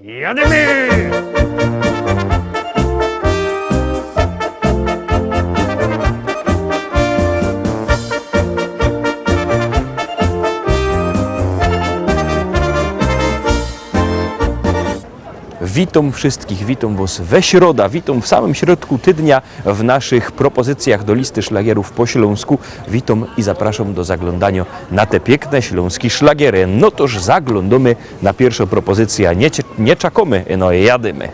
Jadymy! Witam wszystkich, witam Was we środę, witam w samym środku tygodnia w naszych propozycjach do listy szlagierów po śląsku. Witam i zapraszam do zaglądania na te piękne śląskie szlagiery. No toż zaglądamy na pierwszą propozycję, nie czekamy, no jadymy.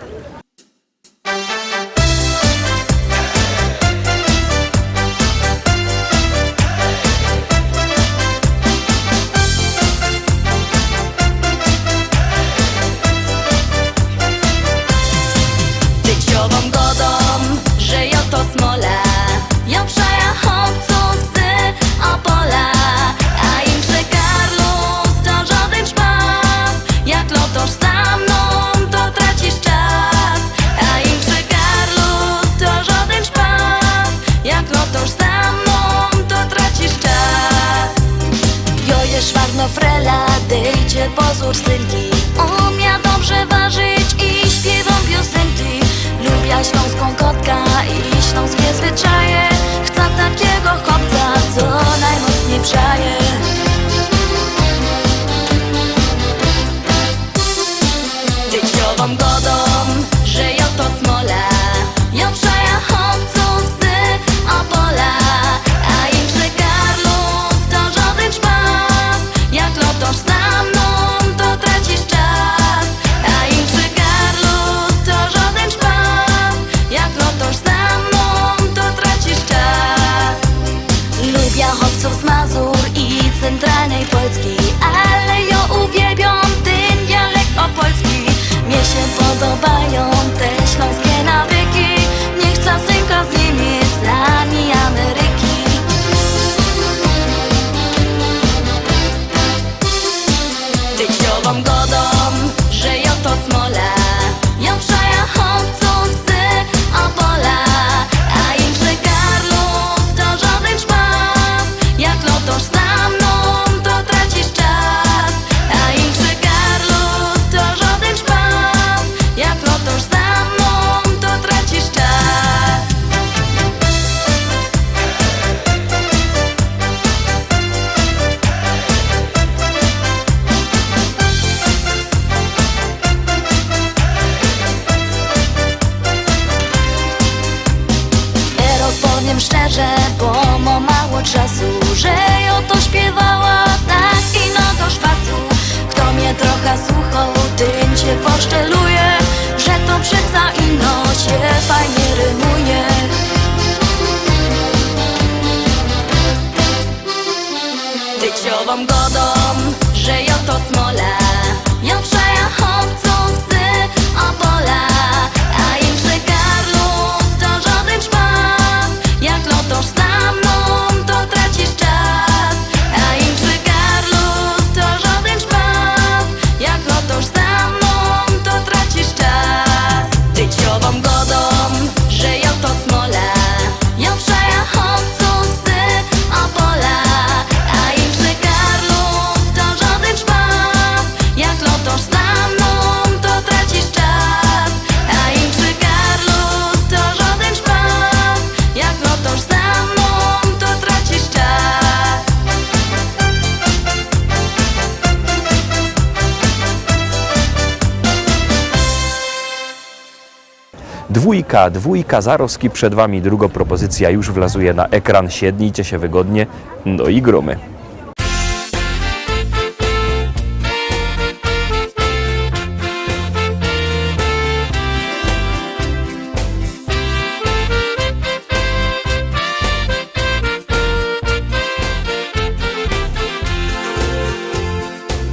Frela, dejcie pozór synki. Umia dobrze ważyć i śpiewam piosenki. Lubię śląską kotka i śląskie zwyczaje. Chcę takiego chłopca, co najmocniej przaje. Dzieciową godą, że ja to smola. Ja przaja chłopców z Opola. A im że Karlus to żaden szpas. Jak lotosz za mną, to tracisz czas. A im że Karlus to żaden szpas. Jak lotosz za mną, to tracisz czas. Lubię chłopców z Mazur i centralnej Polski, ale ja uwielbiam ten dialekt opolski. Mnie się podobają te śląskie nawyki. Nie chcę synka z Niemiec ani Ameryki. Dzieciową godą, że ja to smola. Ja przaja chłopców z Opola. A im że Karlus to żaden szpas. Jak lotosz za mną, to tracisz czas. A im że Karlus to żaden szpas. Jak lotosz za mną, to tracisz czas. Rozpowiem szczerze, bo mam mało czasu, że ja to śpiewała tak i no do szpasu. Kto mnie trochę słuchał, tym cię poszczeluje, że to przeca ino się fajnie rymuje. Dzieciową godą, że ja to smola. Ja przaja chłopców z Opola. A im że Karlus to żaden szpas. Jak lotosz za mną, to tracisz czas. A im że Karlus to żaden szpas. Jak lotosz za mną, to tracisz czas. Dzieciową godą, że ja to smola. Ja przaja chłopców z Opola. A im że Karlus to żaden szpas. Jak lotosz za mną, to tracisz czas. A im że Karlus to żaden szpas. Jak lotosz za mną, to tracisz czas. Dwójka Zarowski, przed Wami druga propozycja już wlazuje na ekran. Siednijcie się wygodnie, no i gromy.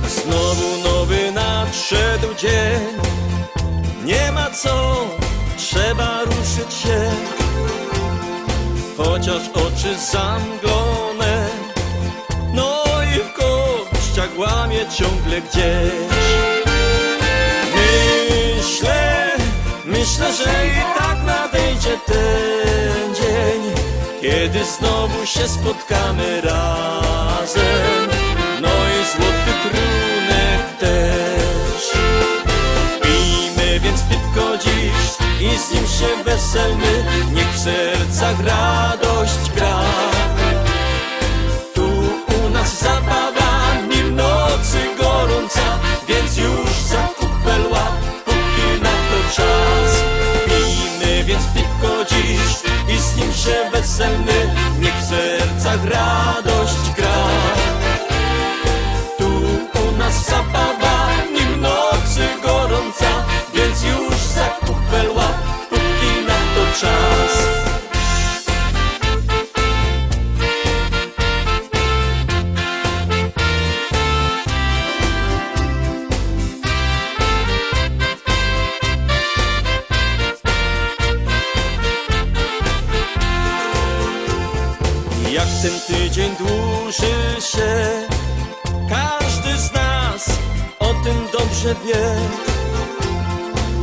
Znowu nowy nadszedł dzień. Nie ma co, trzeba ruszyć się. Chociaż oczy zamglone, no i w kościach łamie ciągle gdzieś. Myślę, że i tak nadejdzie ten dzień, kiedy znowu się spotkamy razem. No i złoty trunek też. I więc piwko dziś i z nim się weselmy, niech w sercach radość gra. Tu u nas zabawa, nim nocy gorąca, więc już za kupel łap, póki na to czas. Pijmy więc piwko dziś i z nim się weselmy, niech w sercach radość gra. Tu u nas zabawa, nim nocy gorąca, więc już za kupel łap, póki na to czas. Jak ten tydzień dłuży się, każdy z nas o tym dobrze wie.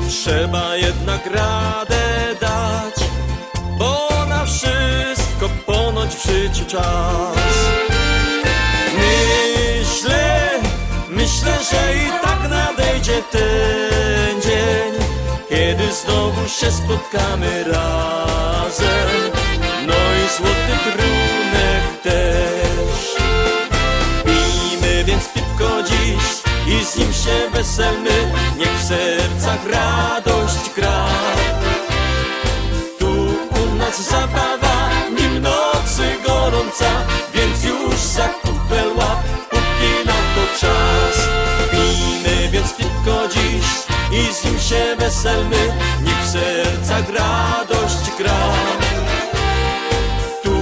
Trzeba jednak radę dać, bo na wszystko ponoć w życiu czas. Myślę, że i tak nadejdzie ten dzień, kiedy znowu się spotkamy razem. No i złoty trunek też. Pijmy więc piwko dziś i z nim się weselmy, niech w sercach radość gra. Tu u nas zabawa, nim nocy gorąca, więc już za kupel łap, póki na to czas. Pijmy więc piwko dziś i z nim się weselmy, niech w sercach radość gra. Tu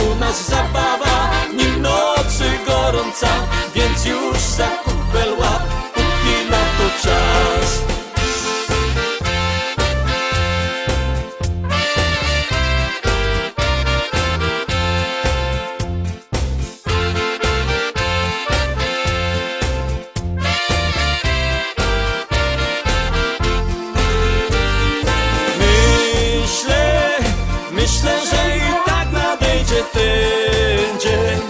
u nas zabawa, nim nocy gorąca, więc już za kupel łap, póki na to czas. Myślę, że i tak nadejdzie ten dzień,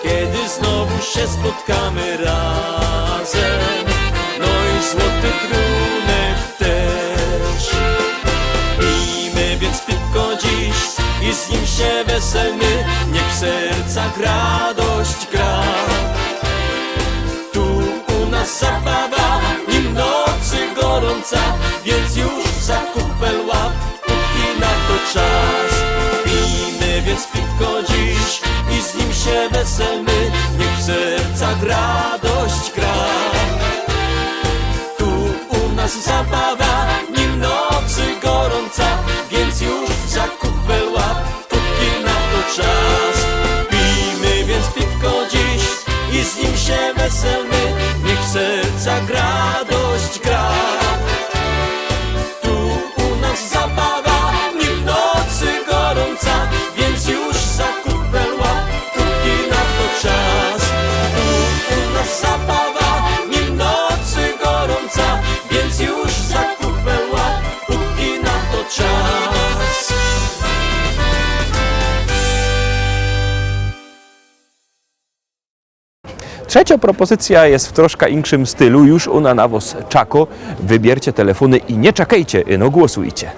kiedy znowu się spotkamy razem. No i złoty trunek też. Pijmy więc piwko dziś i z nim się weselmy, niech w sercach radość gra. Tu u nas zabawa, nim nocy gorąca, więc już za kupel łap, póki na to czas. Pijmy więc piwko dziś i z nim się weselmy, niech w sercach radość gra. Tu u nas zabawa, nim nocy gorąca, więc już za kupel łap, póki na to czas. Pijmy więc piwko dziś i z nim się weselmy, niech w sercach radość gra. Tu u nas zabawa, nim nocy gorąca, więc już za kupel łap, póki na to czas. Tu u nas zabawa, nim nocy gorąca, więc już za kupel łap, póki na to czas. Trzecia propozycja jest w troszkę inkszym stylu, już ona na was czako. Wybiercie telefony i nie czekajcie, no głosujcie.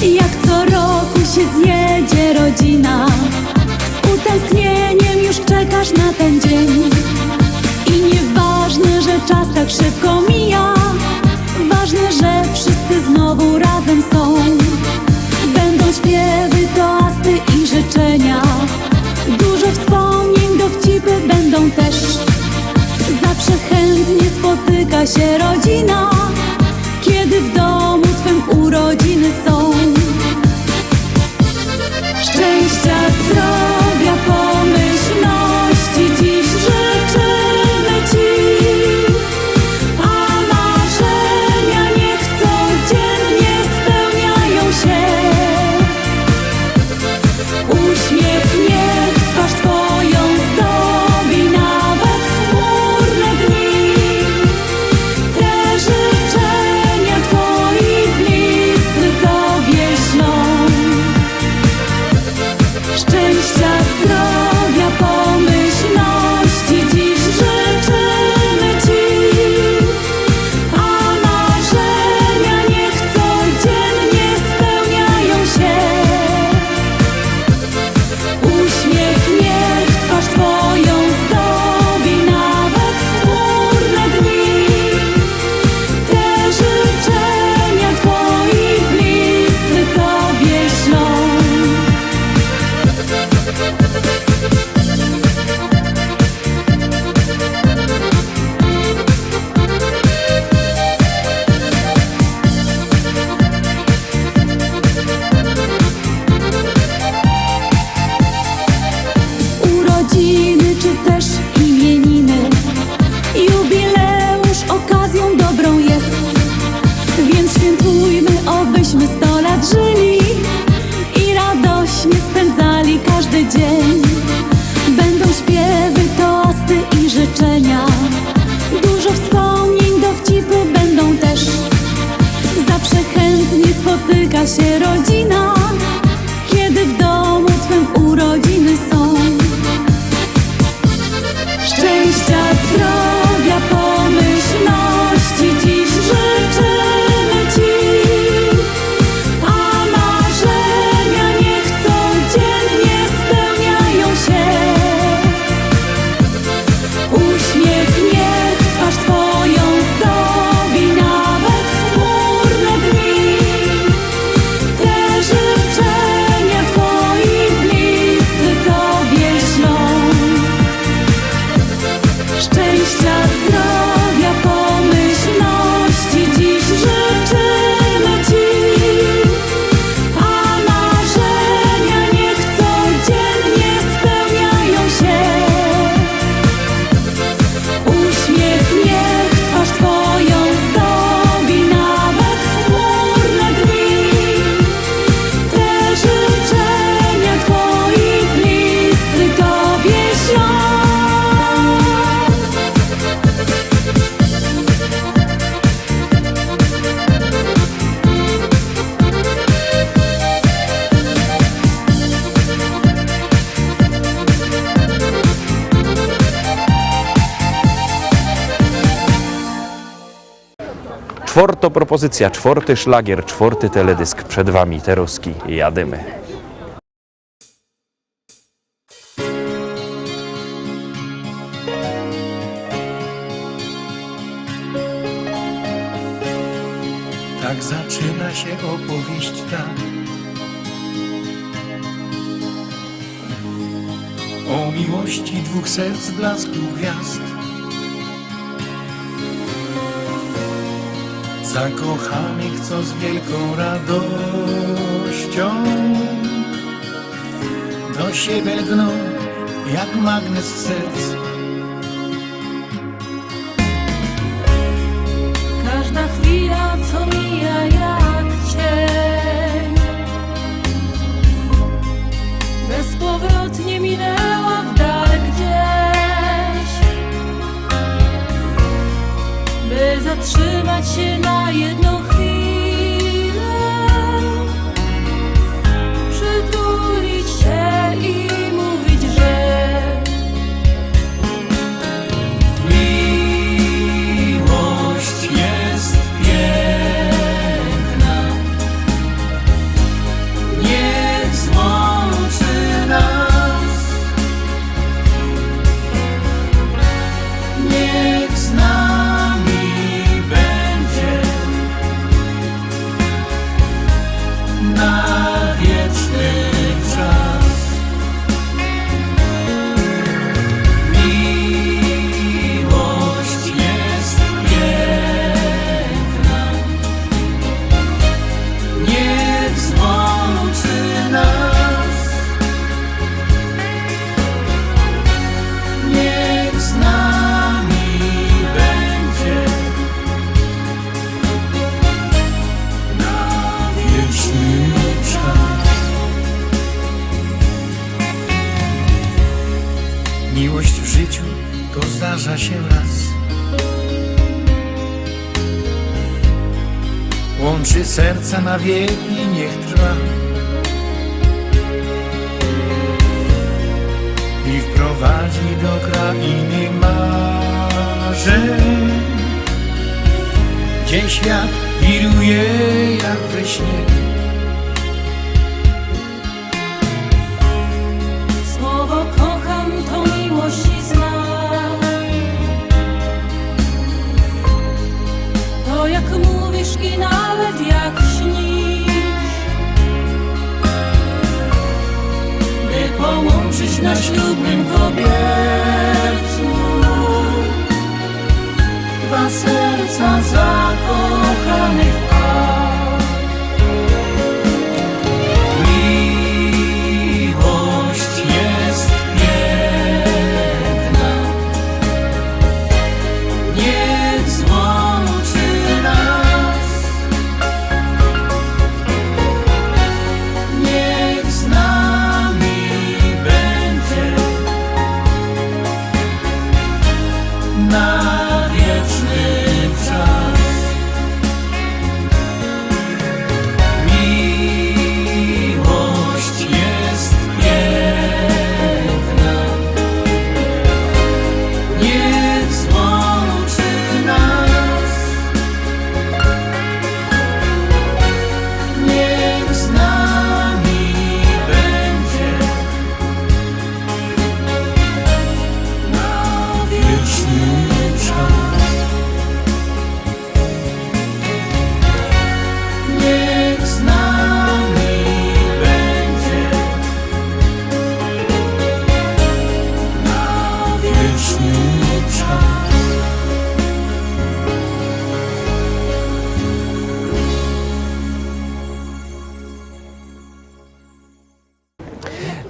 Jak co roku się zjedzie rodzina, z utęsknieniem już czekasz na ten dzień. I nieważne, że czas tak szybko mija, ważne, że wszyscy znowu razem są. Będą śpiewy, toasty i życzenia, dużo wspomnień, dowcipy będą też. Zawsze chętnie spotyka się rodzina, kiedy w domu twym urodziny są. Szczęścia, zdrowia, pomyślności dziś życzymy ci, a marzenia niech codziennie spełniają się. Uśmiech niech twarz twoją zdobi nawet w chmurne dni. Te życzenia Poświętujmy, obyśmy 100 lat żyli i radośnie spędzali każdy dzień. Będą śpiewy, toasty i życzenia, dużo wspomnień, dowcipy będą też. Zawsze chętnie spotyka się rodzina, kiedy w domu twym urodziny są. Szczęścia, zdrowia, pomyślności dziś życzymy ci, a marzenia niech codziennie spełniają się. Uśmiech niech twarz twoją zdobi nawet w chmurne dni. Te życzenia twoi bliscy tobie ślą. Szczęścia, zdrowia, pomyślności dziś życzymy ci, a marzenia niech codziennie spełniają się. Uśmiech niech twarz twoją zdobi nawet w chmurne dni. Te życzenia twoi bliscy tobie ślą. Czwarta propozycja, czwarty szlagier, czwarty teledysk przed wami. Teroski, jadymy. Tak zaczyna się opowieść ta o miłości dwóch serc, blasku gwiazd, zakochanych, co z wielką radością do siebie lgną jak magnes serc. Każda chwila, co mija jak cień, bezpowrotnie minęła w dal gdzieś, by zatrzymać się na jedną chwilę, przytulić się i mówić, że Miłość jest piękna, niech złączy nas, niech z nami będzie na wieczny czas. Miłość jest piękna, niech złączy nas, niech z nami będzie na wieczny czas. Miłość w życiu to zdarza się raz, łączy serca na wieki, niech trwa i wprowadzi do krainy marzeń, gdzie świat wiruje jak we śnie. słowo kocham to miłość i znak. To jak mówisz i nawet jak śnisz, by połączyć na ślubnym kobiercu dwa serca zakochanych par.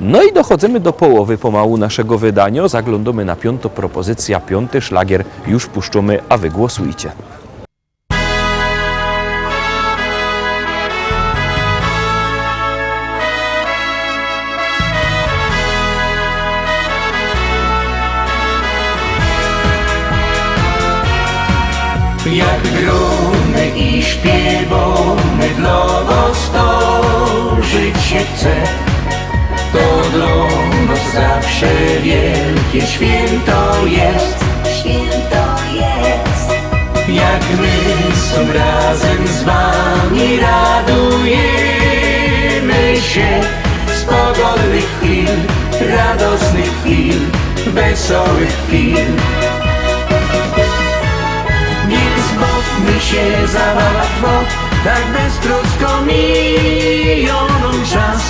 No i dochodzimy do połowy pomału naszego wydania. Zaglądamy na piątą propozycję, piąty szlagier już puszczamy, a wy głosujcie. Jak grumy i śpiewamy dla was to żyć się chce. To dla nas zawsze wielkie święto jest. Święto jest. Jak my są razem z wami radujemy się z pogodnych chwil, radosnych chwil, wesołych chwil. Więc bawmy się zabawno, tak beztrosko miją nam czas.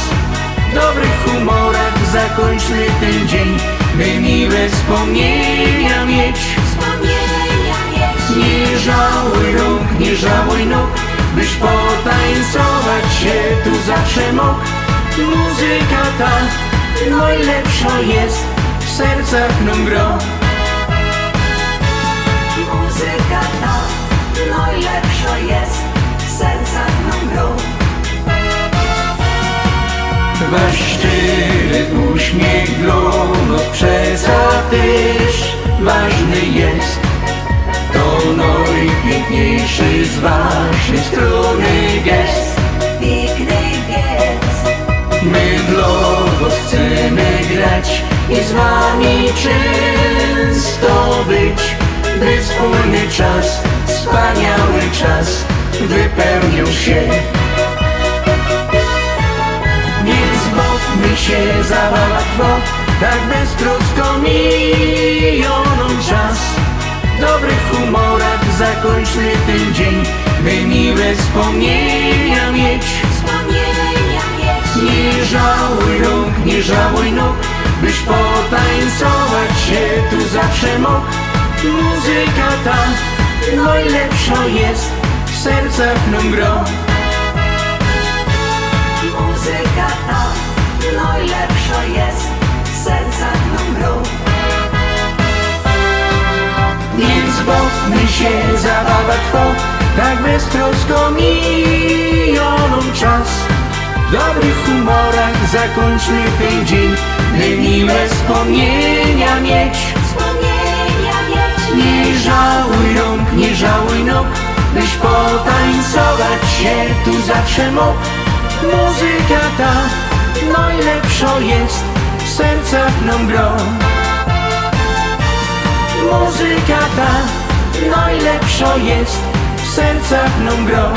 W dobrych humorach zakończmy ten dzień, by miłe wspomnienia mieć. Wspomnienia mieć. Nie żałuj rąk, nie żałuj nóg, byś potańcować się tu zawsze mógł. Muzyka ta najlepsza jest, w sercach nam gro. Muzyka ta najlepsza jest, w sercach nam gro. Wasz szczery uśmiech dla nas też ważny jest. To najpiękniejszy z waszej strony gest. Piękny gest. My dla was chcemy grać i z wami często być, by wspólny czas, wspaniały czas wypełnił się. Więc bawmy się zabawno, tak beztrosko miją nam czas. W dobrych humorach zakończmy ten dzień, by miłe wspomnienia mieć. Wspomnienia mieć. Nie żałuj rąk, nie żałuj nóg, byś potańcować się tu zawsze mógł. Muzyka ta najlepsza jest, w sercach nam gro. Muzyka ta najlepsza jest, w sercach nam gro. Więc bawmy się, zabawa trwa, tak beztrosko miją nam czas. W dobrych humorach zakończmy ten dzień, by miłe wspomnienia mieć. Wspomnienia mieć. Nie żałuj rąk, nie żałuj nóg, byś potańcować się tu zawsze mógł. Muzyka ta najlepsza jest, w sercach nam gro. Muzyka ta najlepsza jest, w sercach nam gro.